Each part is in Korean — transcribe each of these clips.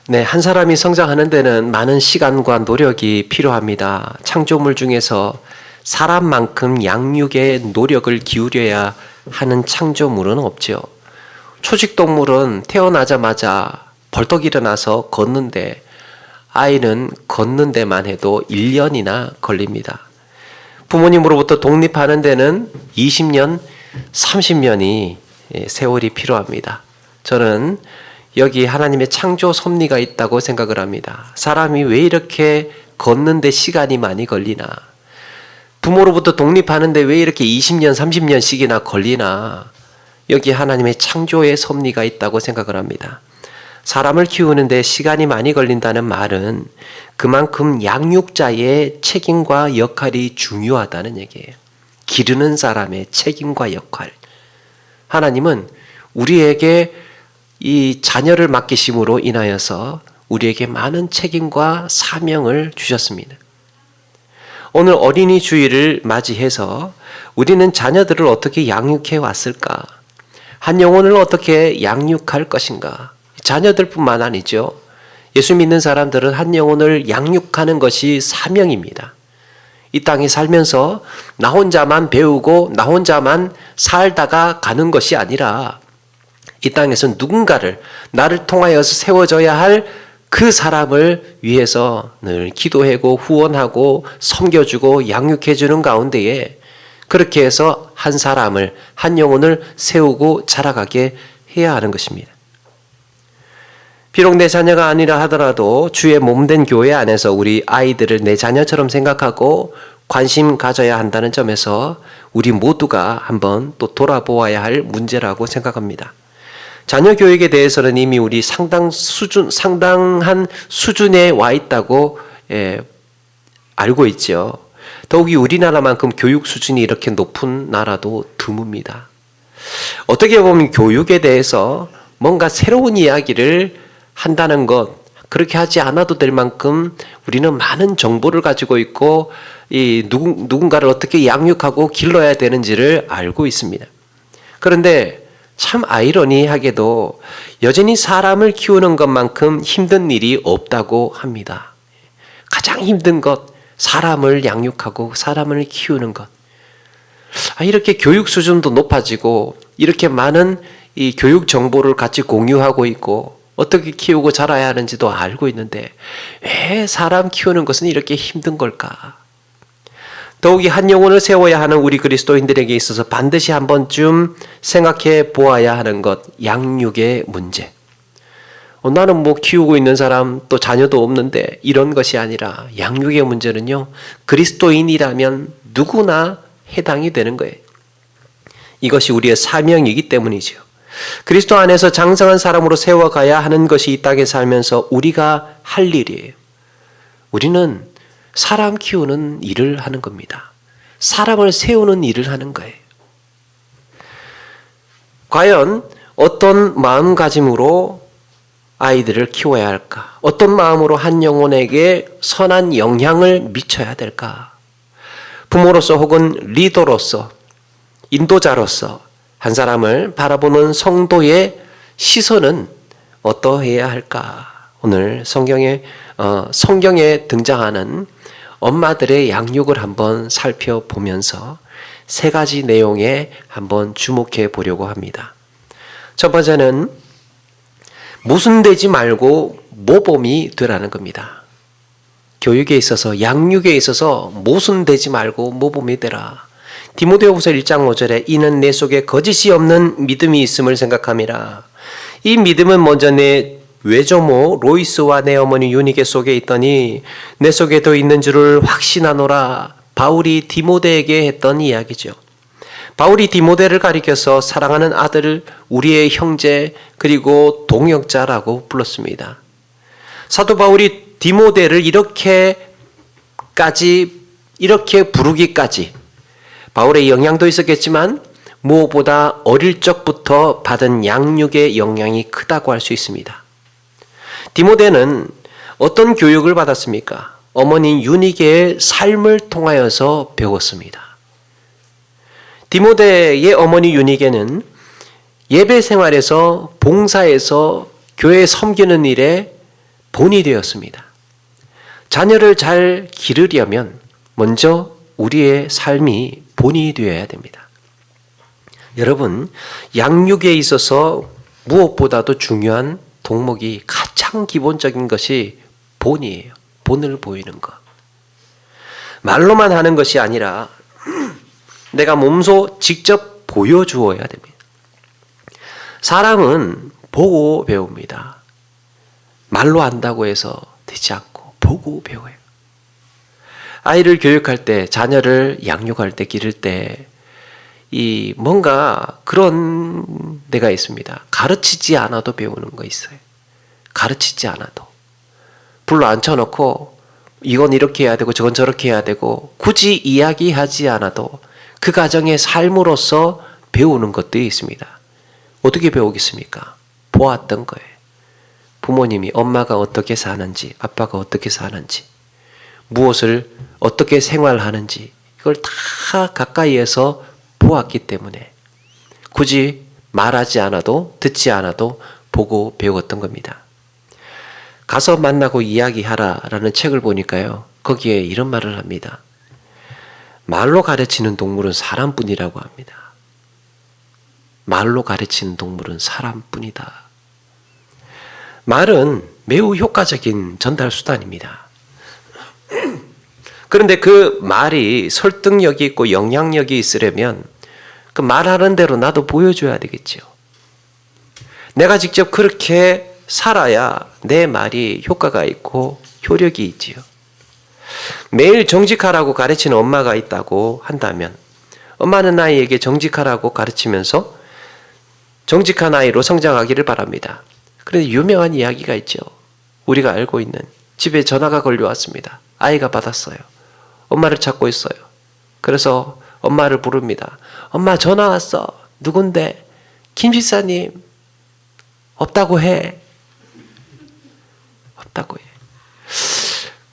네, 한 사람이 성장하는 데는 많은 시간과 노력이 필요합니다. 창조물 중에서 사람만큼 양육에 노력을 기울여야 하는 창조물은 없죠. 초식동물은 태어나자마자 벌떡 일어나서 걷는데 아이는 걷는 데만 해도 1년이나 걸립니다. 부모님으로부터 독립하는 데는 20년, 30년이 세월이 필요합니다. 저는 여기 하나님의 창조 섭리가 있다고 생각을 합니다. 사람이 왜 이렇게 걷는데 시간이 많이 걸리나? 부모로부터 독립하는데 왜 이렇게 20년, 30년씩이나 걸리나? 여기 하나님의 창조의 섭리가 있다고 생각을 합니다. 사람을 키우는데 시간이 많이 걸린다는 말은 그만큼 양육자의 책임과 역할이 중요하다는 얘기예요. 기르는 사람의 책임과 역할. 하나님은 우리에게 이 자녀를 맡기심으로 인하여서 우리에게 많은 책임과 사명을 주셨습니다. 오늘 어린이 주일을 맞이해서 우리는 자녀들을 어떻게 양육해 왔을까? 한 영혼을 어떻게 양육할 것인가? 자녀들뿐만 아니죠. 예수 믿는 사람들은 한 영혼을 양육하는 것이 사명입니다. 이 땅에 살면서 나 혼자만 배우고 나 혼자만 살다가 가는 것이 아니라 이 땅에서 누군가를 나를 통하여서 세워져야 할 그 사람을 위해서 늘 기도하고 후원하고 섬겨주고 양육해주는 가운데에 그렇게 해서 한 사람을 한 영혼을 세우고 자라가게 해야 하는 것입니다. 비록 내 자녀가 아니라 하더라도 주의 몸된 교회 안에서 우리 아이들을 내 자녀처럼 생각하고 관심 가져야 한다는 점에서 우리 모두가 한번 또 돌아보아야 할 문제라고 생각합니다. 자녀 교육에 대해서는 이미 우리 상당한 수준에 와 있다고 알고 있죠. 더욱이 우리나라만큼 교육 수준이 이렇게 높은 나라도 드뭅니다. 어떻게 보면 교육에 대해서 뭔가 새로운 이야기를 한다는 것, 그렇게 하지 않아도 될 만큼 우리는 많은 정보를 가지고 있고 누군가를 어떻게 양육하고 길러야 되는지를 알고 있습니다. 그런데 참 아이러니하게도 여전히 사람을 키우는 것만큼 힘든 일이 없다고 합니다. 가장 힘든 것, 사람을 양육하고 사람을 키우는 것. 이렇게 교육 수준도 높아지고 이렇게 많은 이 교육 정보를 같이 공유하고 있고 어떻게 키우고 자라야 하는지도 알고 있는데 왜 사람 키우는 것은 이렇게 힘든 걸까? 더욱이 한 영혼을 세워야 하는 우리 그리스도인들에게 있어서 반드시 한 번쯤 생각해 보아야 하는 것, 양육의 문제. 나는 키우고 있는 사람 또 자녀도 없는데 이런 것이 아니라 양육의 문제는요, 그리스도인이라면 누구나 해당이 되는 거예요. 이것이 우리의 사명이기 때문이죠. 그리스도 안에서 장성한 사람으로 세워가야 하는 것이 이 땅에 살면서 우리가 할 일이에요. 우리는 사람 키우는 일을 하는 겁니다. 사람을 세우는 일을 하는 거예요. 과연 어떤 마음가짐으로 아이들을 키워야 할까? 어떤 마음으로 한 영혼에게 선한 영향을 미쳐야 될까? 부모로서 혹은 리더로서, 인도자로서 한 사람을 바라보는 성도의 시선은 어떠해야 할까? 오늘 성경에 등장하는 엄마들의 양육을 한번 살펴보면서 세 가지 내용에 한번 주목해 보려고 합니다. 첫 번째는 모순되지 말고 모범이 되라는 겁니다. 교육에 있어서, 양육에 있어서 모순되지 말고 모범이 되라. 디모데후서 1장 5절에 이는 내 속에 거짓이 없는 믿음이 있음을 생각함이라. 이 믿음은 먼저 내 외조모 로이스와 내 어머니 유니게 속에 있더니 내 속에도 있는 줄을 확신하노라. 바울이 디모데에게 했던 이야기죠. 바울이 디모데를 가리켜서 사랑하는 아들, 우리의 형제, 그리고 동역자라고 불렀습니다. 사도 바울이 디모데를 이렇게 부르기까지 바울의 영향도 있었겠지만 무엇보다 어릴 적부터 받은 양육의 영향이 크다고 할 수 있습니다. 디모데는 어떤 교육을 받았습니까? 어머니 유니게의 삶을 통하여서 배웠습니다. 디모데의 어머니 유니게는 예배 생활에서 봉사에서 교회 섬기는 일에 본이 되었습니다. 자녀를 잘 기르려면 먼저 우리의 삶이 본이 되어야 됩니다. 여러분, 양육에 있어서 무엇보다도 중요한 덕목이 가장 기본적인 것이 본이에요. 본을 보이는 것. 말로만 하는 것이 아니라 내가 몸소 직접 보여주어야 됩니다. 사람은 보고 배웁니다. 말로 안다고 해서 되지 않고 보고 배워요. 아이를 교육할 때, 자녀를 양육할 때, 기를 때 뭔가 그런 데가 있습니다. 가르치지 않아도 배우는 거 있어요. 가르치지 않아도. 불러 앉혀놓고 이건 이렇게 해야 되고 저건 저렇게 해야 되고 굳이 이야기하지 않아도 그 가정의 삶으로서 배우는 것들이 있습니다. 어떻게 배우겠습니까? 보았던 거예요. 부모님이 엄마가 어떻게 사는지, 아빠가 어떻게 사는지, 무엇을 어떻게 생활하는지 이걸 다 가까이에서 보았기 때문에 굳이 말하지 않아도 듣지 않아도 보고 배웠던 겁니다. 가서 만나고 이야기하라라는 책을 보니까요. 거기에 이런 말을 합니다. 말로 가르치는 동물은 사람뿐이라고 합니다. 말로 가르치는 동물은 사람뿐이다. 말은 매우 효과적인 전달 수단입니다. 그런데 그 말이 설득력이 있고 영향력이 있으려면 그 말하는 대로 나도 보여줘야 되겠죠. 내가 직접 그렇게 살아야 내 말이 효과가 있고 효력이 있지요. 매일 정직하라고 가르치는 엄마가 있다고 한다면 엄마는 아이에게 정직하라고 가르치면서 정직한 아이로 성장하기를 바랍니다. 그런데 유명한 이야기가 있죠. 우리가 알고 있는 집에 전화가 걸려왔습니다. 아이가 받았어요. 엄마를 찾고 있어요. 그래서 엄마를 부릅니다. 엄마 전화 왔어. 누군데? 김 집사님. 없다고 해. 없다고 해.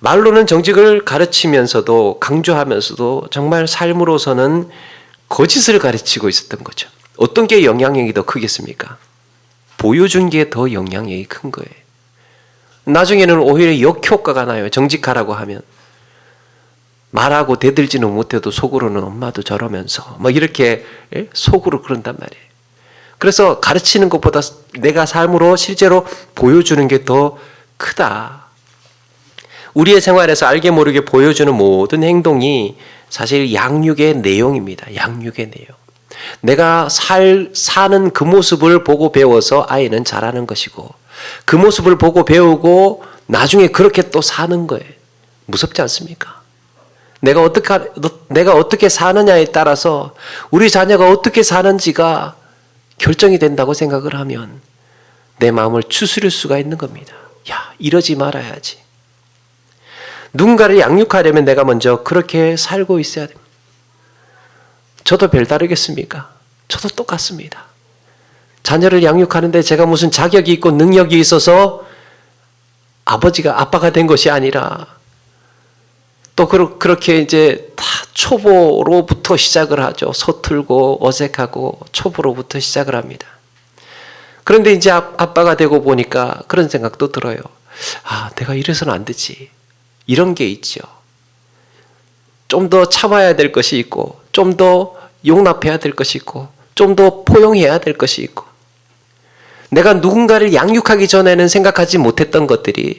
말로는 정직을 가르치면서도 강조하면서도 정말 삶으로서는 거짓을 가르치고 있었던 거죠. 어떤 게 영향력이 더 크겠습니까? 보여준 게 더 영향력이 큰 거예요. 나중에는 오히려 역효과가 나요. 정직하라고 하면. 말하고 대들지는 못해도 속으로는 엄마도 저러면서 막 이렇게 속으로 그런단 말이에요. 그래서 가르치는 것보다 내가 삶으로 실제로 보여주는 게 더 크다. 우리의 생활에서 알게 모르게 보여주는 모든 행동이 사실 양육의 내용입니다. 양육의 내용. 내가 사는 그 모습을 보고 배워서 아이는 잘하는 것이고 그 모습을 보고 배우고 나중에 그렇게 또 사는 거예요. 무섭지 않습니까? 내가 어떻게 사느냐에 따라서 우리 자녀가 어떻게 사는지가 결정이 된다고 생각을 하면 내 마음을 추스릴 수가 있는 겁니다. 야, 이러지 말아야지. 누군가를 양육하려면 내가 먼저 그렇게 살고 있어야 됩니다. 저도 별다르겠습니까? 저도 똑같습니다. 자녀를 양육하는데 제가 무슨 자격이 있고 능력이 있어서 아빠가 된 것이 아니라 또 그렇게 이제 다 초보로부터 시작을 하죠. 서툴고 어색하고 초보로부터 시작을 합니다. 그런데 이제 아빠가 되고 보니까 그런 생각도 들어요. 아, 내가 이래서는 안 되지. 이런 게 있죠. 좀 더 참아야 될 것이 있고 좀 더 용납해야 될 것이 있고 좀 더 포용해야 될 것이 있고 내가 누군가를 양육하기 전에는 생각하지 못했던 것들이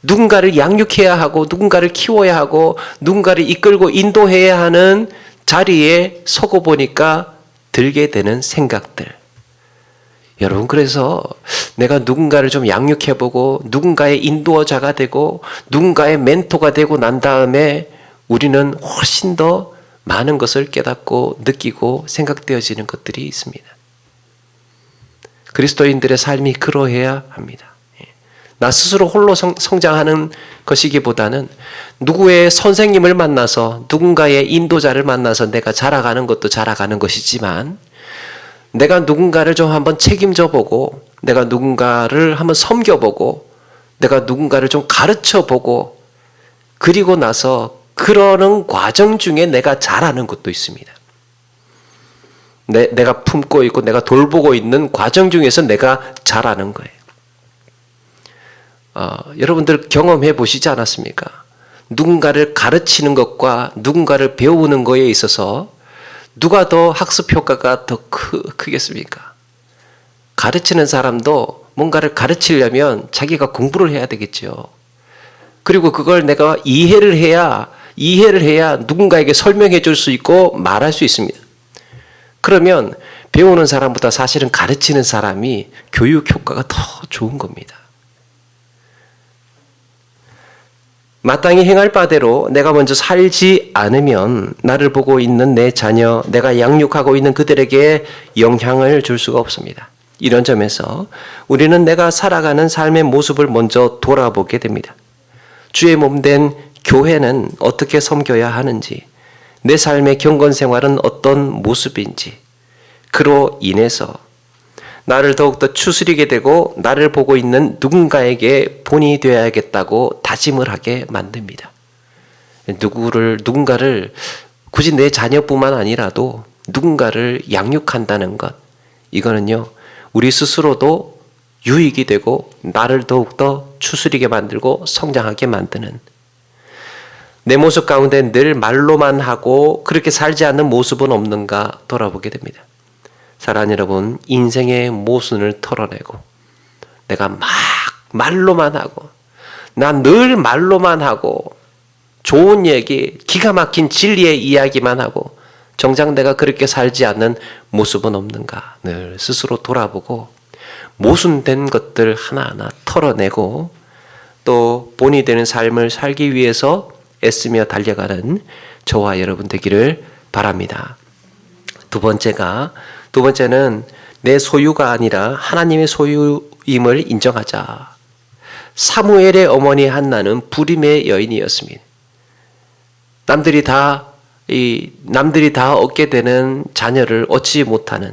누군가를 양육해야 하고 누군가를 키워야 하고 누군가를 이끌고 인도해야 하는 자리에 서고 보니까 들게 되는 생각들. 여러분, 그래서 내가 누군가를 좀 양육해보고 누군가의 인도자가 되고 누군가의 멘토가 되고 난 다음에 우리는 훨씬 더 많은 것을 깨닫고 느끼고 생각되어지는 것들이 있습니다. 그리스도인들의 삶이 그러해야 합니다. 나 스스로 홀로 성장하는 것이기보다는 누구의 선생님을 만나서 누군가의 인도자를 만나서 내가 자라가는 것도 자라가는 것이지만 내가 누군가를 좀 한번 책임져 보고 내가 누군가를 한번 섬겨보고 내가 누군가를 좀 가르쳐 보고 그리고 나서 그러는 과정 중에 내가 자라는 것도 있습니다. 내가 품고 있고 내가 돌보고 있는 과정 중에서 내가 자라는 거예요. 여러분들 경험해 보시지 않았습니까? 누군가를 가르치는 것과 누군가를 배우는 것에 있어서 누가 더 학습 효과가 더 크겠습니까? 가르치는 사람도 뭔가를 가르치려면 자기가 공부를 해야 되겠죠. 그리고 그걸 내가 이해를 해야 누군가에게 설명해 줄 수 있고 말할 수 있습니다. 그러면 배우는 사람보다 사실은 가르치는 사람이 교육 효과가 더 좋은 겁니다. 마땅히 행할 바대로 내가 먼저 살지 않으면 나를 보고 있는 내 자녀, 내가 양육하고 있는 그들에게 영향을 줄 수가 없습니다. 이런 점에서 우리는 내가 살아가는 삶의 모습을 먼저 돌아보게 됩니다. 주의 몸된 교회는 어떻게 섬겨야 하는지, 내 삶의 경건 생활은 어떤 모습인지, 그로 인해서 나를 더욱더 추스리게 되고 나를 보고 있는 누군가에게 본이 되어야겠다고 다짐을 하게 만듭니다. 누군가를 굳이 내 자녀뿐만 아니라도 누군가를 양육한다는 것, 이거는요 우리 스스로도 유익이 되고 나를 더욱더 추스리게 만들고 성장하게 만드는, 내 모습 가운데 늘 말로만 하고 그렇게 살지 않는 모습은 없는가 돌아보게 됩니다. 사랑하는 여러분, 인생의 모순을 털어내고 내가 막 말로만 하고 난 늘 말로만 하고 좋은 얘기, 기가 막힌 진리의 이야기만 하고 정작 내가 그렇게 살지 않는 모습은 없는가 늘 스스로 돌아보고 모순된 것들 하나하나 털어내고 또 본이 되는 삶을 살기 위해서 애쓰며 달려가는 저와 여러분 되기를 바랍니다. 두 번째는 내 소유가 아니라 하나님의 소유임을 인정하자. 사무엘의 어머니 한나는 불임의 여인이었습니다. 남들이 다 얻게 되는 자녀를 얻지 못하는,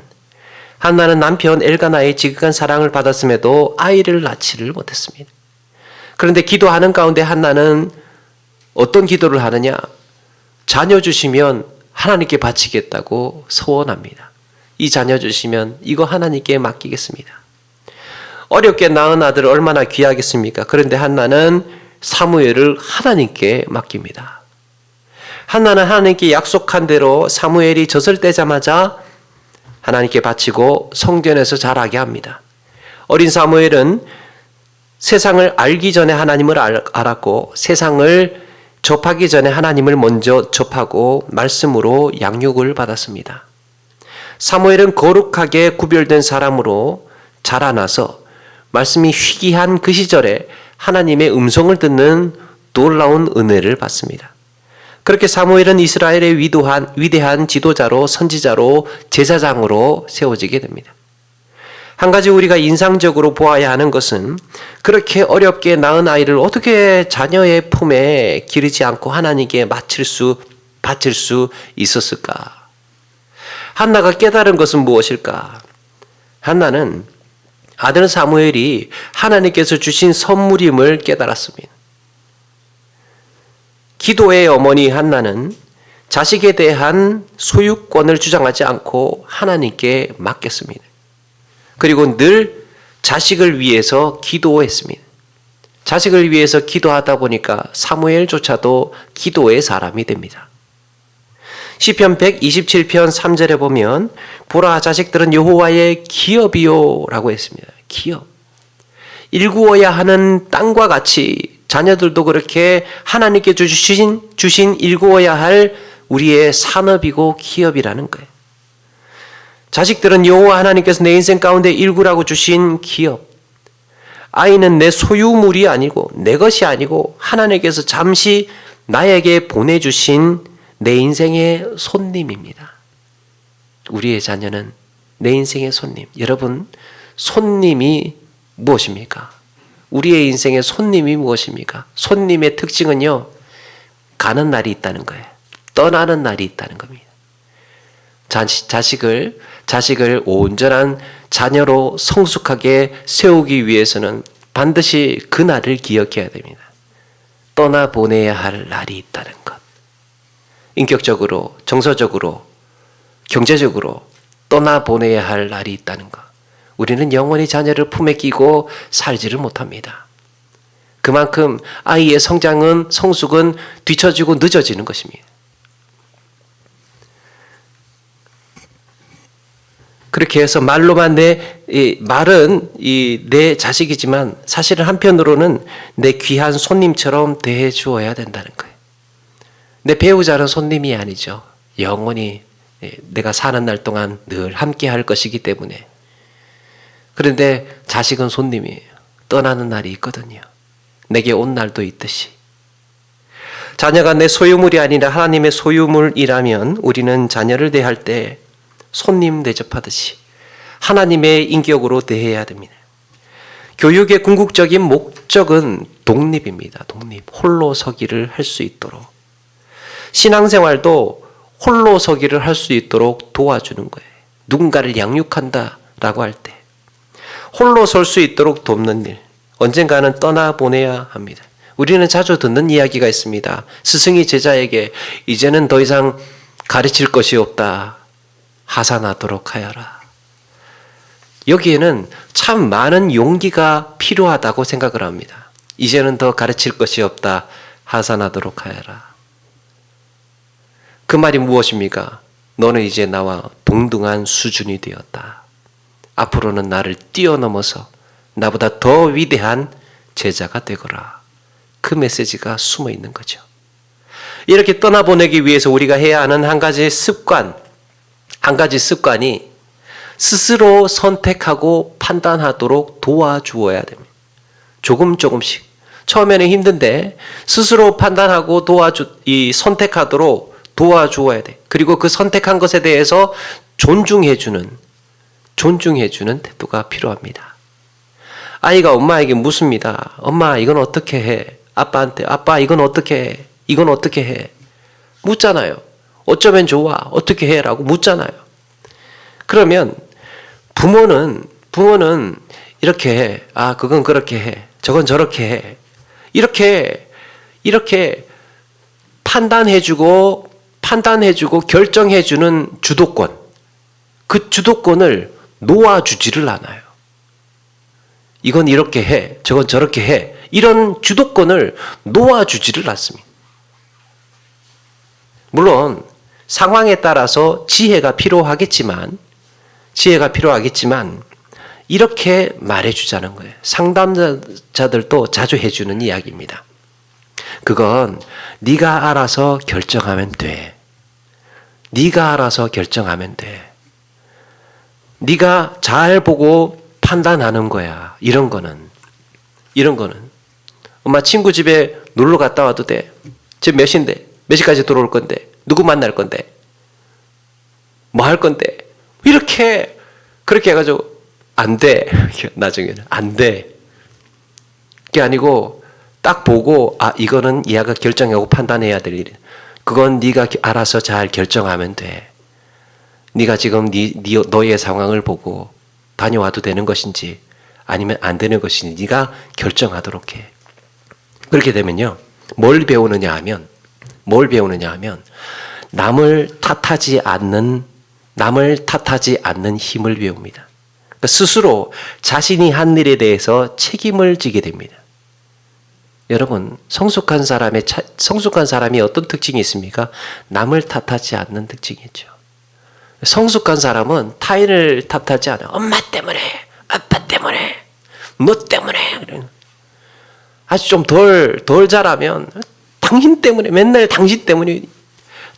한나는 남편 엘가나의 지극한 사랑을 받았음에도 아이를 낳지를 못했습니다. 그런데 기도하는 가운데 한나는 어떤 기도를 하느냐? 자녀 주시면 하나님께 바치겠다고 서원합니다. 이 자녀 주시면 이거 하나님께 맡기겠습니다. 어렵게 낳은 아들 얼마나 귀하겠습니까? 그런데 한나는 사무엘을 하나님께 맡깁니다. 한나는 하나님께 약속한 대로 사무엘이 젖을 떼자마자 하나님께 바치고 성전에서 자라게 합니다. 어린 사무엘은 세상을 알기 전에 하나님을 알았고 세상을 접하기 전에 하나님을 먼저 접하고 말씀으로 양육을 받았습니다. 사무엘은 거룩하게 구별된 사람으로 자라나서 말씀이 희귀한 그 시절에 하나님의 음성을 듣는 놀라운 은혜를 받습니다. 그렇게 사무엘은 이스라엘의 위대한 지도자로, 선지자로, 제사장으로 세워지게 됩니다. 한 가지 우리가 인상적으로 보아야 하는 것은 그렇게 어렵게 낳은 아이를 어떻게 자녀의 품에 기르지 않고 하나님께 바칠 수 있었을까? 한나가 깨달은 것은 무엇일까? 한나는 아들 사무엘이 하나님께서 주신 선물임을 깨달았습니다. 기도의 어머니 한나는 자식에 대한 소유권을 주장하지 않고 하나님께 맡겼습니다. 그리고 늘 자식을 위해서 기도했습니다. 자식을 위해서 기도하다 보니까 사무엘조차도 기도의 사람이 됩니다. 시편 127편 3절에 보면 보라 자식들은 여호와의 기업이요 라고 했습니다. 기업. 일구어야 하는 땅과 같이 자녀들도 그렇게 하나님께 주신 일구어야 할 우리의 산업이고 기업이라는 거예요. 자식들은 여호와 하나님께서 내 인생 가운데 일구라고 주신 기업. 아이는 내 소유물이 아니고 내 것이 아니고 하나님께서 잠시 나에게 보내주신 내 인생의 손님입니다. 우리의 자녀는 내 인생의 손님. 여러분, 손님이 무엇입니까? 우리의 인생의 손님이 무엇입니까? 손님의 특징은요, 가는 날이 있다는 거예요. 떠나는 날이 있다는 겁니다. 자식을 온전한 자녀로 성숙하게 세우기 위해서는 반드시 그 날을 기억해야 됩니다. 떠나보내야 할 날이 있다는 것. 인격적으로, 정서적으로, 경제적으로 떠나보내야 할 날이 있다는 것. 우리는 영원히 자녀를 품에 끼고 살지를 못합니다. 그만큼 아이의 성숙은 뒤처지고 늦어지는 것입니다. 그렇게 해서 말로만 말은 내 자식이지만 사실은 한편으로는 내 귀한 손님처럼 대해 주어야 된다는 거예요. 내 배우자는 손님이 아니죠. 영원히 내가 사는 날 동안 늘 함께 할 것이기 때문에. 그런데 자식은 손님이에요. 떠나는 날이 있거든요. 내게 온 날도 있듯이. 자녀가 내 소유물이 아니라 하나님의 소유물이라면 우리는 자녀를 대할 때 손님 대접하듯이 하나님의 인격으로 대해야 됩니다. 교육의 궁극적인 목적은 독립입니다. 독립. 홀로 서기를 할 수 있도록. 신앙생활도 홀로 서기를 할 수 있도록 도와주는 거예요. 누군가를 양육한다라고 할 때 홀로 설 수 있도록 돕는 일. 언젠가는 떠나보내야 합니다. 우리는 자주 듣는 이야기가 있습니다. 스승이 제자에게 이제는 더 이상 가르칠 것이 없다. 하산하도록 하여라. 여기에는 참 많은 용기가 필요하다고 생각을 합니다. 이제는 더 가르칠 것이 없다. 하산하도록 하여라. 그 말이 무엇입니까? 너는 이제 나와 동등한 수준이 되었다. 앞으로는 나를 뛰어넘어서 나보다 더 위대한 제자가 되거라. 그 메시지가 숨어 있는 거죠. 이렇게 떠나보내기 위해서 우리가 해야 하는 한 가지 습관이 스스로 선택하고 판단하도록 도와주어야 됩니다. 조금씩. 처음에는 힘든데 스스로 판단하고 선택하도록 도와주어야 돼. 그리고 그 선택한 것에 대해서 존중해주는 태도가 필요합니다. 아이가 엄마에게 묻습니다. 엄마, 이건 어떻게 해? 아빠한테, 아빠, 이건 어떻게 해? 이건 어떻게 해? 묻잖아요. 어쩌면 좋아? 어떻게 해? 라고 묻잖아요. 그러면 부모는 이렇게 해. 아, 그건 그렇게 해. 저건 저렇게 해. 이렇게 판단해주고 결정해주는 주도권. 그 주도권을 놓아주지를 않아요. 이건 이렇게 해. 저건 저렇게 해. 이런 주도권을 놓아주지를 않습니다. 물론 상황에 따라서 지혜가 필요하겠지만 이렇게 말해주자는 거예요. 상담자들도 자주 해주는 이야기입니다. 그건 네가 알아서 결정하면 돼. 네가 알아서 결정하면 돼. 네가 잘 보고 판단하는 거야. 이런 거는 엄마 친구 집에 놀러 갔다 와도 돼. 지금 몇 시인데? 몇 시까지 들어올 건데? 누구 만날 건데? 뭐 할 건데? 그렇게 해가지고 안 돼. 나중에는 안 돼. 그게 아니고 딱 보고 이거는 얘가 결정하고 판단해야 될 일이야. 그건 네가 알아서 잘 결정하면 돼. 네가 지금 너의 상황을 보고 다녀와도 되는 것인지 아니면 안 되는 것인지 네가 결정하도록 해. 그렇게 되면요. 뭘 배우느냐 하면 남을 탓하지 않는 힘을 배웁니다. 그러니까 스스로 자신이 한 일에 대해서 책임을 지게 됩니다. 여러분, 성숙한 사람이 어떤 특징이 있습니까? 남을 탓하지 않는 특징이 있죠. 성숙한 사람은 타인을 탓하지 않아요. 엄마 때문에, 아빠 때문에, 너 때문에. 아주 좀 덜 잘하면 당신 때문에, 맨날 당신 때문에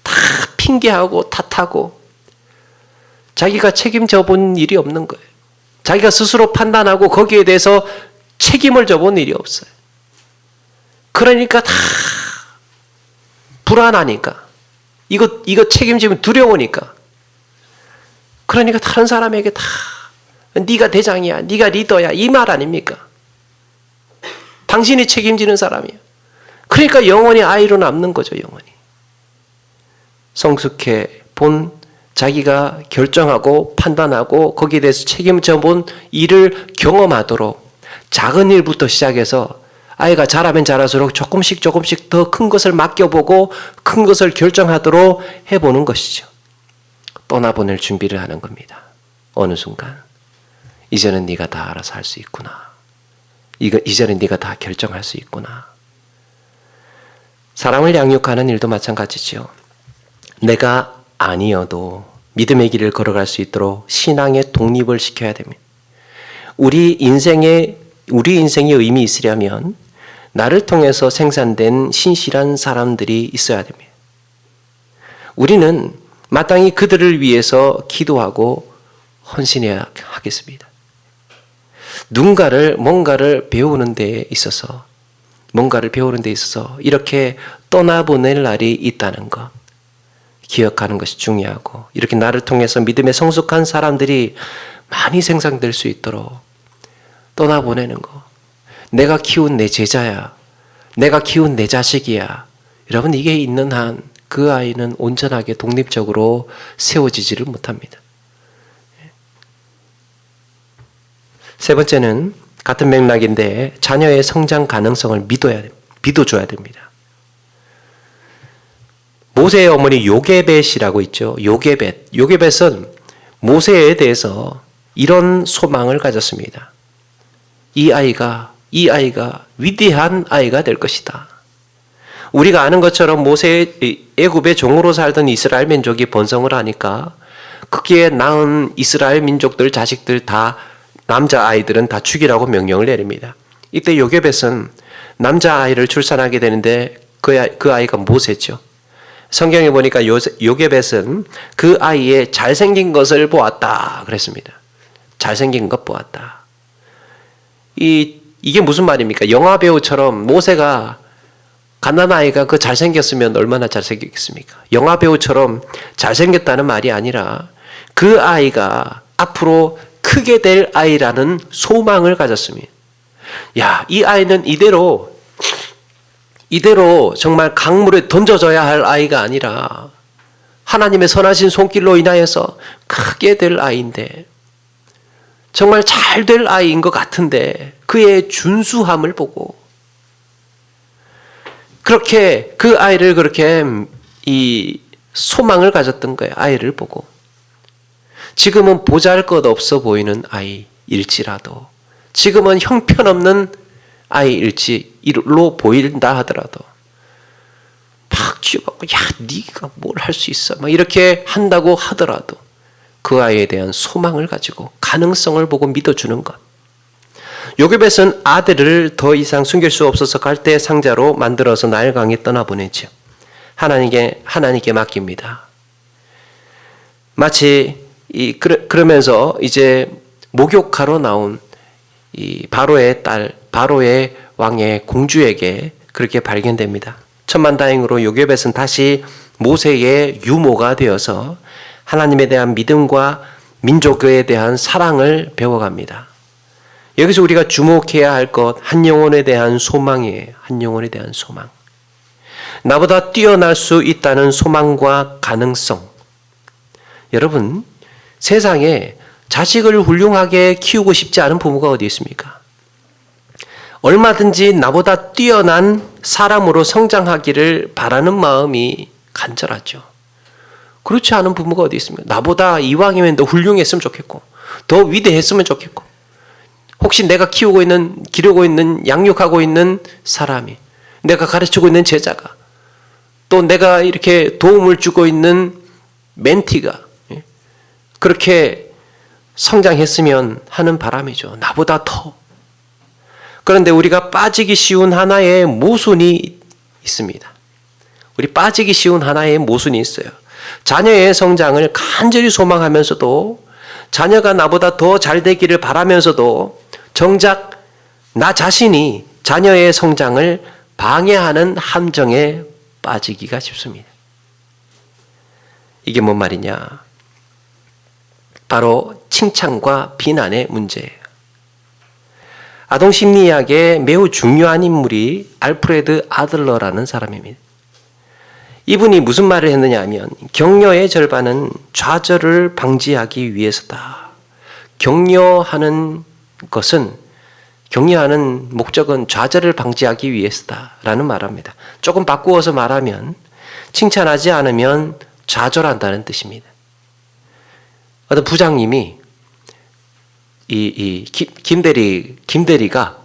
다 핑계하고 탓하고 자기가 책임져 본 일이 없는 거예요. 자기가 스스로 판단하고 거기에 대해서 책임을 져본 일이 없어요. 그러니까 다 불안하니까 이거 책임지면 두려우니까 그러니까 다른 사람에게 다 네가 대장이야, 네가 리더야 이 말 아닙니까? 당신이 책임지는 사람이야. 그러니까 영원히 아이로 남는 거죠. 영원히. 성숙해 본 자기가 결정하고 판단하고 거기에 대해서 책임져 본 일을 경험하도록 작은 일부터 시작해서 아이가 자라면 자랄수록 조금씩 더 큰 것을 맡겨보고 큰 것을 결정하도록 해보는 것이죠. 떠나보낼 준비를 하는 겁니다. 어느 순간 이제는 네가 다 알아서 할 수 있구나. 이제는 네가 다 결정할 수 있구나. 사람을 양육하는 일도 마찬가지죠. 내가 아니어도 믿음의 길을 걸어갈 수 있도록 신앙의 독립을 시켜야 됩니다. 우리 인생에 의미 있으려면 나를 통해서 생산된 신실한 사람들이 있어야 됩니다. 우리는 마땅히 그들을 위해서 기도하고 헌신해야 하겠습니다. 뭔가를 배우는 데 있어서 이렇게 떠나보낼 날이 있다는 것 기억하는 것이 중요하고, 이렇게 나를 통해서 믿음에 성숙한 사람들이 많이 생산될 수 있도록 떠나보내는 것. 내가 키운 내 제자야, 내가 키운 내 자식이야. 여러분, 이게 있는 한 그 아이는 온전하게 독립적으로 세워지지를 못합니다. 세 번째는 같은 맥락인데 자녀의 성장 가능성을 믿어줘야 됩니다. 모세의 어머니 요게벳이라고 있죠. 요게벳은 모세에 대해서 이런 소망을 가졌습니다. 이 아이가 위대한 아이가 될 것이다. 우리가 아는 것처럼 애굽의 종으로 살던 이스라엘 민족이 번성을 하니까 거기에 낳은 이스라엘 민족들 자식들 다 남자 아이들은 다 죽이라고 명령을 내립니다. 이때 요게벳은 남자 아이를 출산하게 되는데 그 아이가 모세죠. 성경에 보니까 요게벳은 그 아이의 잘생긴 것을 보았다 그랬습니다. 잘생긴 것 보았다. 이게 무슨 말입니까? 영화 배우처럼 모세가 갓난아이가 그 잘생겼으면 얼마나 잘생겼겠습니까? 영화 배우처럼 잘생겼다는 말이 아니라 그 아이가 앞으로 크게 될 아이라는 소망을 가졌습니다. 야, 이 아이는 이대로 정말 강물에 던져져야 할 아이가 아니라 하나님의 선하신 손길로 인하여서 크게 될 아이인데, 정말 잘 될 아이인 것 같은데 그의 준수함을 보고 그렇게 그 아이를 그렇게 이 소망을 가졌던 거예요. 아이를 보고. 지금은 보잘것없어 보이는 아이일지라도, 지금은 형편없는 아이일로 보인다 하더라도 막 쥐어갖고 야 네가 뭘 할 수 있어 막 이렇게 한다고 하더라도 그 아이에 대한 소망을 가지고 가능성을 보고 믿어주는 것. 요게벳은 아들을 더 이상 숨길 수 없어서 갈대 상자로 만들어서 나일강에 떠나보내죠. 하나님께 맡깁니다. 마치 그러면서 이제 목욕하러 나온 이 바로의 딸, 바로의 왕의 공주에게 그렇게 발견됩니다. 천만다행으로 요게벳은 다시 모세의 유모가 되어서 하나님에 대한 믿음과 민족에 대한 사랑을 배워갑니다. 여기서 우리가 주목해야 할 것, 한 영혼에 대한 소망이에요. 한 영혼에 대한 소망. 나보다 뛰어날 수 있다는 소망과 가능성. 여러분, 세상에 자식을 훌륭하게 키우고 싶지 않은 부모가 어디 있습니까? 얼마든지 나보다 뛰어난 사람으로 성장하기를 바라는 마음이 간절하죠. 그렇지 않은 부모가 어디 있습니까? 나보다 이왕이면 더 훌륭했으면 좋겠고, 더 위대했으면 좋겠고, 혹시 내가 기르고 있는, 양육하고 있는 사람이, 내가 가르치고 있는 제자가, 또 내가 이렇게 도움을 주고 있는 멘티가 그렇게 성장했으면 하는 바람이죠. 나보다 더. 그런데 우리가 빠지기 쉬운 하나의 모순이 있습니다. 우리 빠지기 쉬운 하나의 모순이 있어요. 자녀의 성장을 간절히 소망하면서도, 자녀가 나보다 더 잘 되기를 바라면서도 정작 나 자신이 자녀의 성장을 방해하는 함정에 빠지기가 쉽습니다. 이게 뭔 말이냐? 바로 칭찬과 비난의 문제예요. 아동 심리학의 매우 중요한 인물이 알프레드 아들러라는 사람입니다. 이분이 무슨 말을 했느냐 하면, 격려의 절반은 좌절을 방지하기 위해서다. 격려하는 목적은 좌절을 방지하기 위해서다라는 말합니다. 조금 바꾸어서 말하면 칭찬하지 않으면 좌절한다는 뜻입니다. 어떤 부장님이 김대리가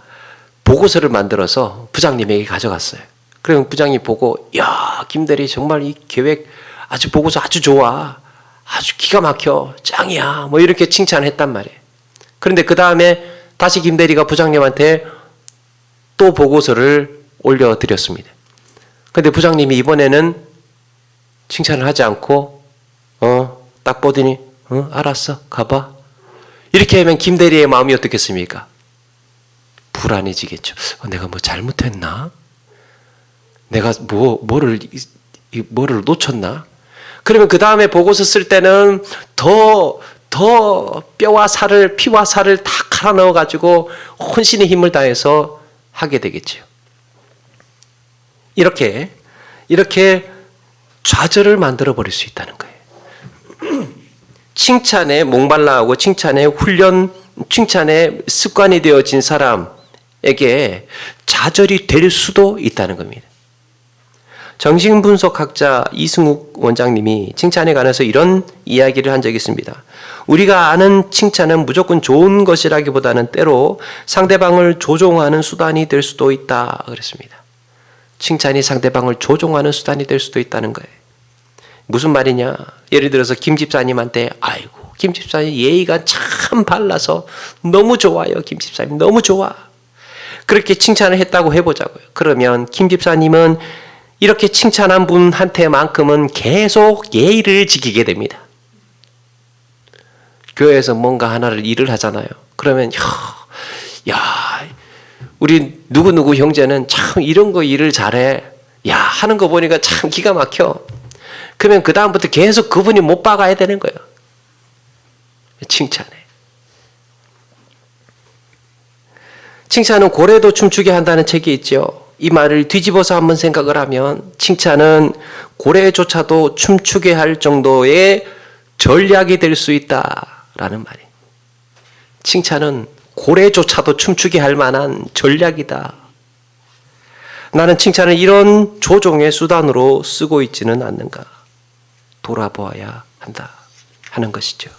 보고서를 만들어서 부장님에게 가져갔어요. 그러면 부장님 보고, 야, 김대리 정말 이 계획 보고서 아주 좋아. 아주 기가 막혀. 짱이야. 뭐 이렇게 칭찬했단 말이에요. 그런데 그 다음에 다시 김대리가 부장님한테 또 보고서를 올려드렸습니다. 그런데 부장님이 이번에는 칭찬을 하지 않고, 딱 보더니, 알았어. 가봐. 이렇게 하면 김대리의 마음이 어떻겠습니까? 불안해지겠죠. 내가 뭐 잘못했나? 내가 뭐를 놓쳤나? 그러면 그 다음에 보고서 쓸 때는 더 피와 살을 다 갈아 넣어가지고 혼신의 힘을 다해서 하게 되겠죠. 이렇게 좌절을 만들어 버릴 수 있다는 거예요. 칭찬에 목말라하고 칭찬에 습관이 되어진 사람에게 좌절이 될 수도 있다는 겁니다. 정신분석학자 이승욱 원장님이 칭찬에 관해서 이런 이야기를 한 적이 있습니다. 우리가 아는 칭찬은 무조건 좋은 것이라기보다는 때로 상대방을 조종하는 수단이 될 수도 있다 그랬습니다. 칭찬이 상대방을 조종하는 수단이 될 수도 있다는 거예요. 무슨 말이냐? 예를 들어서 김 집사님한테 아이고 김 집사님 예의가 참 발라서 너무 좋아요. 김 집사님 너무 좋아. 그렇게 칭찬을 했다고 해보자고요. 그러면 김 집사님은 이렇게 칭찬한 분한테만큼은 계속 예의를 지키게 됩니다. 교회에서 뭔가 하나를 일을 하잖아요. 그러면 야 우리 누구누구 형제는 참 이런 거 일을 잘해. 야 하는 거 보니까 참 기가 막혀. 그러면 그 다음부터 계속 그분이 못 박아야 되는 거예요. 칭찬해. 칭찬은 고래도 춤추게 한다는 책이 있죠. 이 말을 뒤집어서 한번 생각을 하면 칭찬은 고래조차도 춤추게 할 정도의 전략이 될 수 있다라는 말이에요. 칭찬은 고래조차도 춤추게 할 만한 전략이다. 나는 칭찬을 이런 조종의 수단으로 쓰고 있지는 않는가 돌아보아야 한다 하는 것이죠.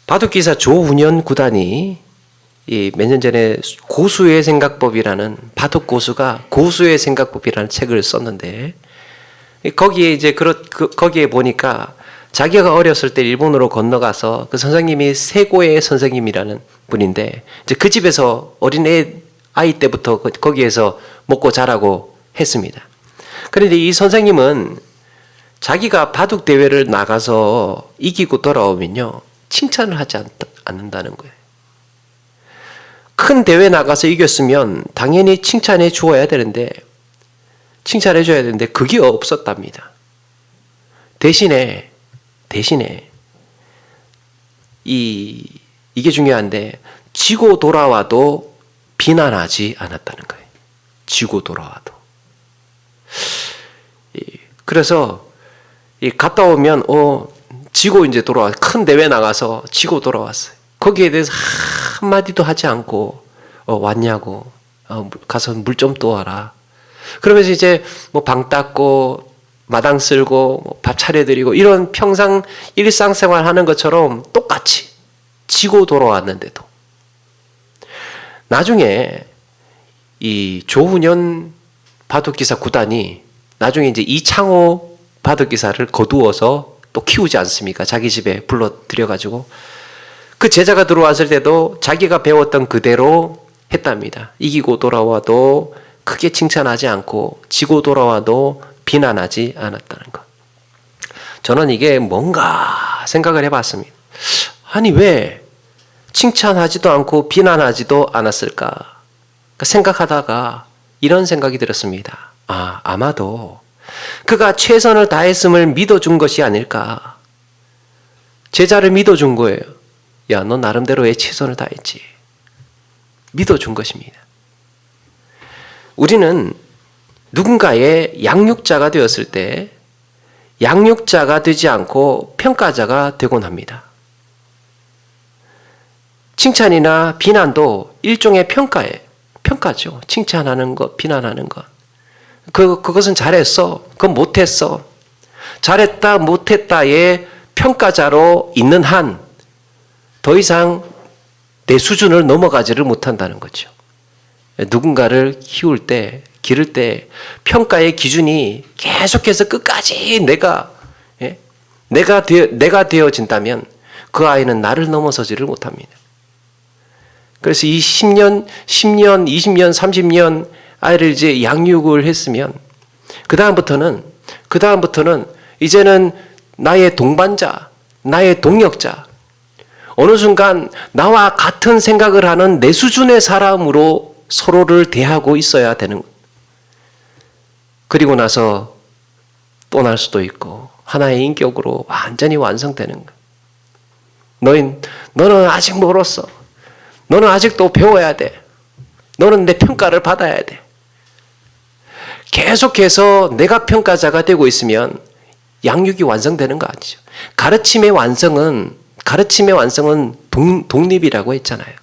바둑기사 조훈현 구단이 몇 년 전에 고수의 생각법이라는 바둑 고수가 고수의 생각법이라는 책을 썼는데 거기에 거기에 보니까 자기가 어렸을 때 일본으로 건너가서 그 선생님이 세고의 선생님이라는 분인데 이제 그 집에서 아이 때부터 거기에서 먹고 자라고 했습니다. 그런데 이 선생님은 자기가 바둑 대회를 나가서 이기고 돌아오면요 칭찬을 하지 않는다는 거예요. 큰 대회 나가서 이겼으면 당연히 칭찬해 줘야 되는데 그게 없었답니다. 대신에 이게 중요한데 지고 돌아와도 비난하지 않았다는 거예요. 지고 돌아와도. 그래서 갔다 오면 지고 이제 돌아와 큰 대회 나가서 지고 돌아왔어요. 거기에 대해서 한마디도 하지 않고 왔냐고 가서 물 좀 떠와라. 그러면서 이제 뭐 방 닦고 마당 쓸고 밥 차려드리고 이런 평상 일상생활 하는 것처럼 똑같이 지고 돌아왔는데도 나중에 이 조훈현 바둑기사 구단이 나중에 이제 이창호 바둑기사를 거두어서 또 키우지 않습니까? 자기 집에 불러들여가지고 그 제자가 들어왔을 때도 자기가 배웠던 그대로 했답니다. 이기고 돌아와도 크게 칭찬하지 않고 지고 돌아와도 비난하지 않았다는 것. 저는 이게 뭔가 생각을 해봤습니다. 아니 왜 칭찬하지도 않고 비난하지도 않았을까 생각하다가 이런 생각이 들었습니다. 아마도 그가 최선을 다했음을 믿어준 것이 아닐까. 제자를 믿어준 거예요. 야, 너 나름대로의 최선을 다했지. 믿어준 것입니다. 우리는 누군가의 양육자가 되었을 때 양육자가 되지 않고 평가자가 되곤 합니다. 칭찬이나 비난도 일종의 평가죠. 칭찬하는 것, 비난하는 것. 그것은 잘했어. 그건 못했어. 잘했다, 못했다의 평가자로 있는 한 더 이상 내 수준을 넘어가지를 못한다는 거죠. 누군가를 키울 때, 기를 때 평가의 기준이 계속해서 끝까지 내가 되어진다면 그 아이는 나를 넘어서지를 못합니다. 그래서 이 10년, 20년, 30년 아이를 이제 양육을 했으면 그 다음부터는 이제는 나의 동반자, 나의 동역자, 어느 순간 나와 같은 생각을 하는 내 수준의 사람으로 서로를 대하고 있어야 되는 것. 그리고 나서 떠날 수도 있고 하나의 인격으로 완전히 완성되는 것. 너는 아직 멀었어. 너는 아직도 배워야 돼. 너는 내 평가를 받아야 돼. 계속해서 내가 평가자가 되고 있으면 양육이 완성되는 거 아니죠. 가르침의 완성은 독립이라고 했잖아요.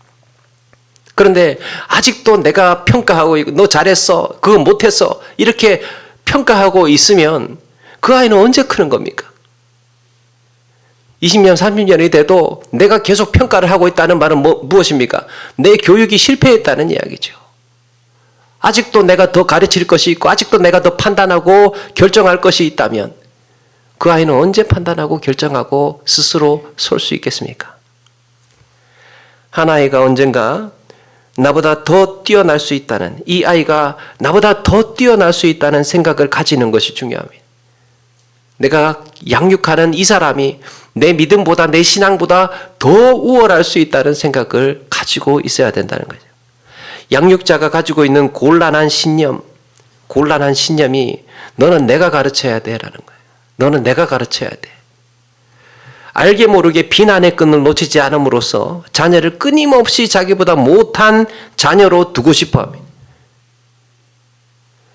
그런데 아직도 내가 평가하고 너 잘했어, 그거 못했어 이렇게 평가하고 있으면 그 아이는 언제 크는 겁니까? 20년, 30년이 돼도 내가 계속 평가를 하고 있다는 말은 무엇입니까? 내 교육이 실패했다는 이야기죠. 아직도 내가 더 가르칠 것이 있고 아직도 내가 더 판단하고 결정할 것이 있다면 그 아이는 언제 판단하고 결정하고 스스로 설 수 있겠습니까? 한 아이가 언젠가 나보다 더 뛰어날 수 있다는, 이 아이가 나보다 더 뛰어날 수 있다는 생각을 가지는 것이 중요합니다. 내가 양육하는 이 사람이 내 믿음보다 내 신앙보다 더 우월할 수 있다는 생각을 가지고 있어야 된다는 거죠. 양육자가 가지고 있는 곤란한 신념이 너는 내가 가르쳐야 돼라는 거예요. 너는 내가 가르쳐야 돼. 알게 모르게 비난의 끈을 놓치지 않음으로써 자녀를 끊임없이 자기보다 못한 자녀로 두고 싶어 합니다.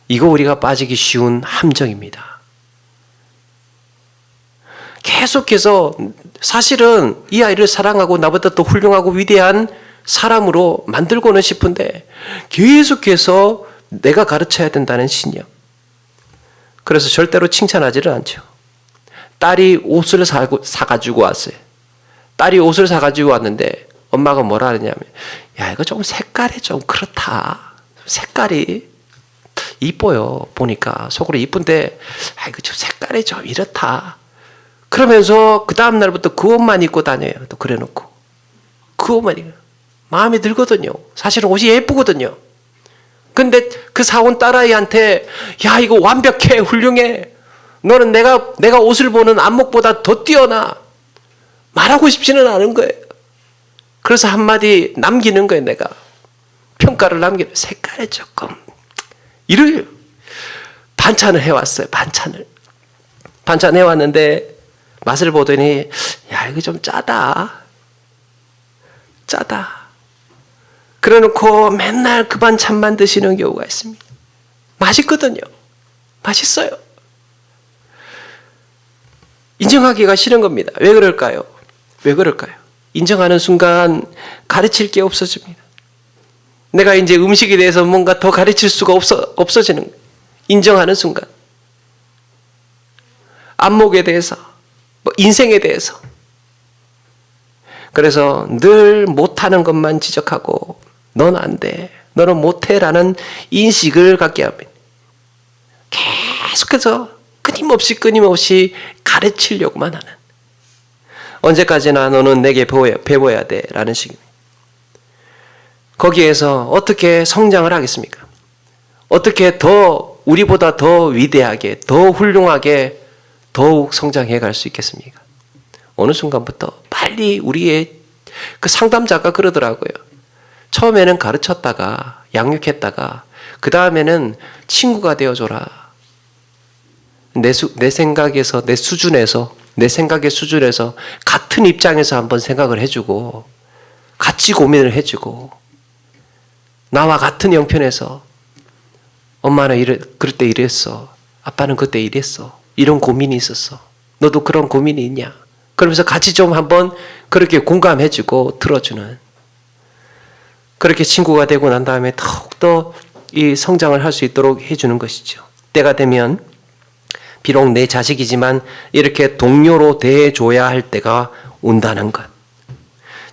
이거 우리가 빠지기 쉬운 함정입니다. 계속해서 사실은 이 아이를 사랑하고 나보다 더 훌륭하고 위대한 사람으로 만들고는 싶은데 계속해서 내가 가르쳐야 된다는 신념. 그래서 절대로 칭찬하지를 않죠. 딸이 옷을 사가지고 왔어요. 딸이 옷을 사가지고 왔는데 엄마가 뭐라 하냐면 야 이거 좀 색깔이 좀 그렇다. 색깔이 이뻐요. 보니까 속으로 이쁜데 이거 좀 색깔이 좀 이렇다. 그러면서 그 다음 날부터 그 옷만 입고 다녀요. 또 그래놓고 그 옷만 입고 마음에 들거든요. 사실은 옷이 예쁘거든요. 근데 그 사온 딸아이한테 야 이거 완벽해 훌륭해 너는 내가 옷을 보는 안목보다 더 뛰어나 말하고 싶지는 않은 거예요. 그래서 한마디 남기는 거예요. 내가 평가를 남기는 색깔에 조금 이래요. 반찬을 해왔어요. 반찬 해왔는데 맛을 보더니 야 이거 좀 짜다 그래놓고 맨날 그 반찬만 드시는 경우가 있습니다. 맛있거든요. 맛있어요. 인정하기가 싫은 겁니다. 왜 그럴까요? 인정하는 순간 가르칠 게 없어집니다. 내가 이제 음식에 대해서 뭔가 더 가르칠 수가 없어지는 거예요. 인정하는 순간. 안목에 대해서, 인생에 대해서. 그래서 늘 못하는 것만 지적하고 넌 안 돼, 너는 못해라는 인식을 갖게 합니다. 계속해서 끊임없이 가르치려고만 하는, 언제까지나 너는 내게 배워야 돼 라는 식입니다. 거기에서 어떻게 성장을 하겠습니까? 어떻게 더 우리보다 더 위대하게 더 훌륭하게 더욱 성장해 갈 수 있겠습니까? 어느 순간부터 빨리 우리의 그 상담자가 그러더라고요. 처음에는 가르쳤다가 양육했다가 그 다음에는 친구가 되어줘라. 내 생각에서 내 생각의 수준에서 같은 입장에서 한번 생각을 해주고 같이 고민을 해주고 나와 같은 형편에서 엄마는 그럴 때 이랬어. 아빠는 그때 이랬어. 이런 고민이 있었어. 너도 그런 고민이 있냐? 그러면서 같이 좀 한번 그렇게 공감해주고 들어주는, 그렇게 친구가 되고 난 다음에 더욱더 이 성장을 할 수 있도록 해주는 것이죠. 때가 되면 비록 내 자식이지만 이렇게 동료로 대해줘야 할 때가 온다는 것.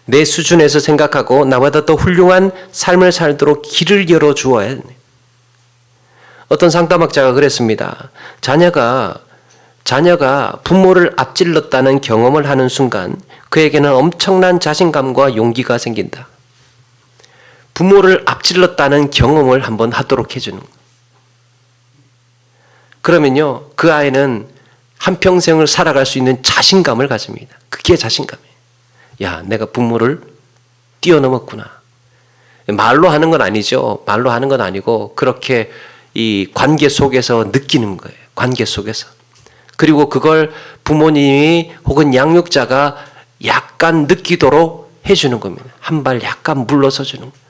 내 수준에서 생각하고 나보다 더 훌륭한 삶을 살도록 길을 열어주어야 해. 어떤 상담학자가 그랬습니다. 자녀가 부모를 앞질렀다는 경험을 하는 순간 그에게는 엄청난 자신감과 용기가 생긴다. 부모를 앞질렀다는 경험을 한번 하도록 해주는 거예요. 그러면요, 그 아이는 한평생을 살아갈 수 있는 자신감을 가집니다. 그게 자신감이에요. 야, 내가 부모를 뛰어넘었구나. 말로 하는 건 아니죠. 말로 하는 건 아니고 그렇게 이 관계 속에서 느끼는 거예요. 관계 속에서. 그리고 그걸 부모님이 혹은 양육자가 약간 느끼도록 해주는 겁니다. 한 발 약간 물러서 주는 거예요.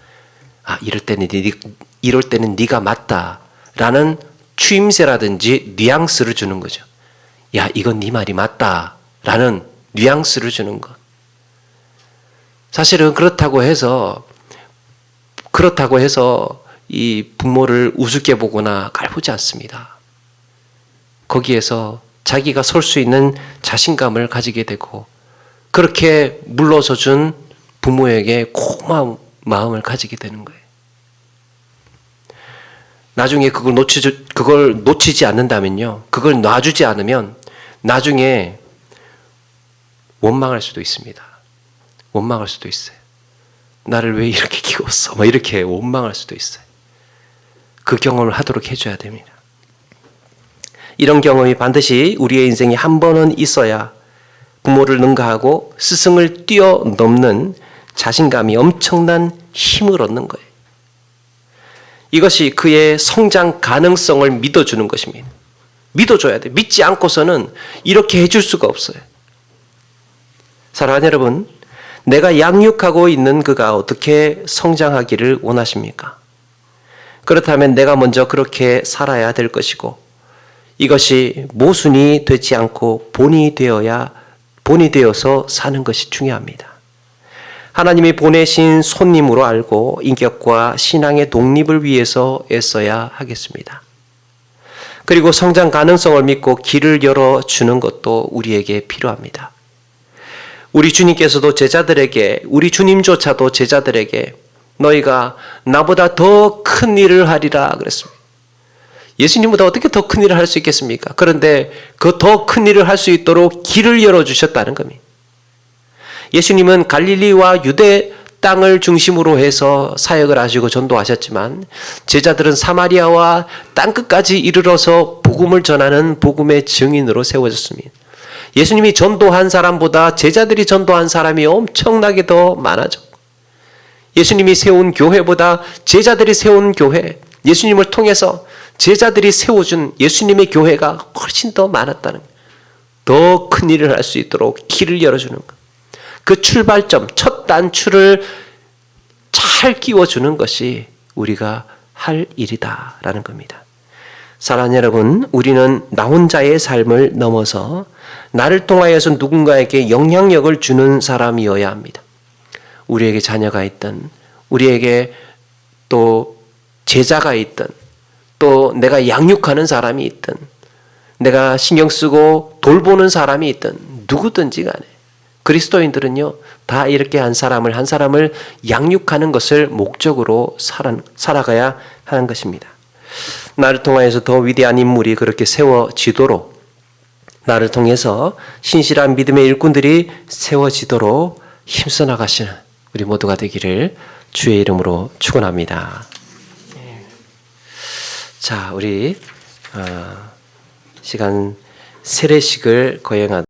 아, 이럴 때는 네가 맞다라는 추임새라든지 뉘앙스를 주는 거죠. 야, 이건 네 말이 맞다라는 뉘앙스를 주는 것. 사실은 그렇다고 해서 이 부모를 우습게 보거나 깔보지 않습니다. 거기에서 자기가 설 수 있는 자신감을 가지게 되고 그렇게 물러서 준 부모에게 고마운 마음을 가지게 되는 거예요. 나중에 그걸 놓치지 않는다면요. 그걸 놔주지 않으면 나중에 원망할 수도 있습니다. 원망할 수도 있어요. 나를 왜 이렇게 키웠어? 이렇게 원망할 수도 있어요. 그 경험을 하도록 해줘야 됩니다. 이런 경험이 반드시 우리의 인생에 한 번은 있어야 부모를 능가하고 스승을 뛰어넘는 자신감이 엄청난 힘을 얻는 거예요. 이것이 그의 성장 가능성을 믿어주는 것입니다. 믿어줘야 돼요. 믿지 않고서는 이렇게 해줄 수가 없어요. 사랑하는 여러분, 내가 양육하고 있는 그가 어떻게 성장하기를 원하십니까? 그렇다면 내가 먼저 그렇게 살아야 될 것이고 이것이 모순이 되지 않고 본이 되어서 사는 것이 중요합니다. 하나님이 보내신 손님으로 알고 인격과 신앙의 독립을 위해서 애써야 하겠습니다. 그리고 성장 가능성을 믿고 길을 열어주는 것도 우리에게 필요합니다. 우리 주님께서도 우리 주님조차도 제자들에게 너희가 나보다 더 큰 일을 하리라 그랬습니다. 예수님보다 어떻게 더 큰 일을 할 수 있겠습니까? 그런데 그 더 큰 일을 할 수 있도록 길을 열어주셨다는 겁니다. 예수님은 갈릴리와 유대 땅을 중심으로 해서 사역을 하시고 전도하셨지만 제자들은 사마리아와 땅끝까지 이르러서 복음을 전하는 복음의 증인으로 세워졌습니다. 예수님이 전도한 사람보다 제자들이 전도한 사람이 엄청나게 더 많아졌고 예수님이 세운 교회보다 제자들이 세운 교회, 예수님을 통해서 제자들이 세워준 예수님의 교회가 훨씬 더 많았다는 거예요. 더 큰 일을 할 수 있도록 길을 열어주는 것. 그 출발점, 첫 단추를 잘 끼워주는 것이 우리가 할 일이다라는 겁니다. 사랑하는 여러분, 우리는 나 혼자의 삶을 넘어서 나를 통하여서 누군가에게 영향력을 주는 사람이어야 합니다. 우리에게 자녀가 있든, 우리에게 또 제자가 있든, 또 내가 양육하는 사람이 있든, 내가 신경 쓰고 돌보는 사람이 있든, 누구든지 간에 그리스도인들은요, 다 이렇게 한 사람을 양육하는 것을 목적으로 살아가야 하는 것입니다. 나를 통하여서 더 위대한 인물이 그렇게 세워지도록, 나를 통해서 신실한 믿음의 일꾼들이 세워지도록 힘써 나가시는 우리 모두가 되기를 주의 이름으로 축원합니다. 자, 우리 시간 세례식을 거행하다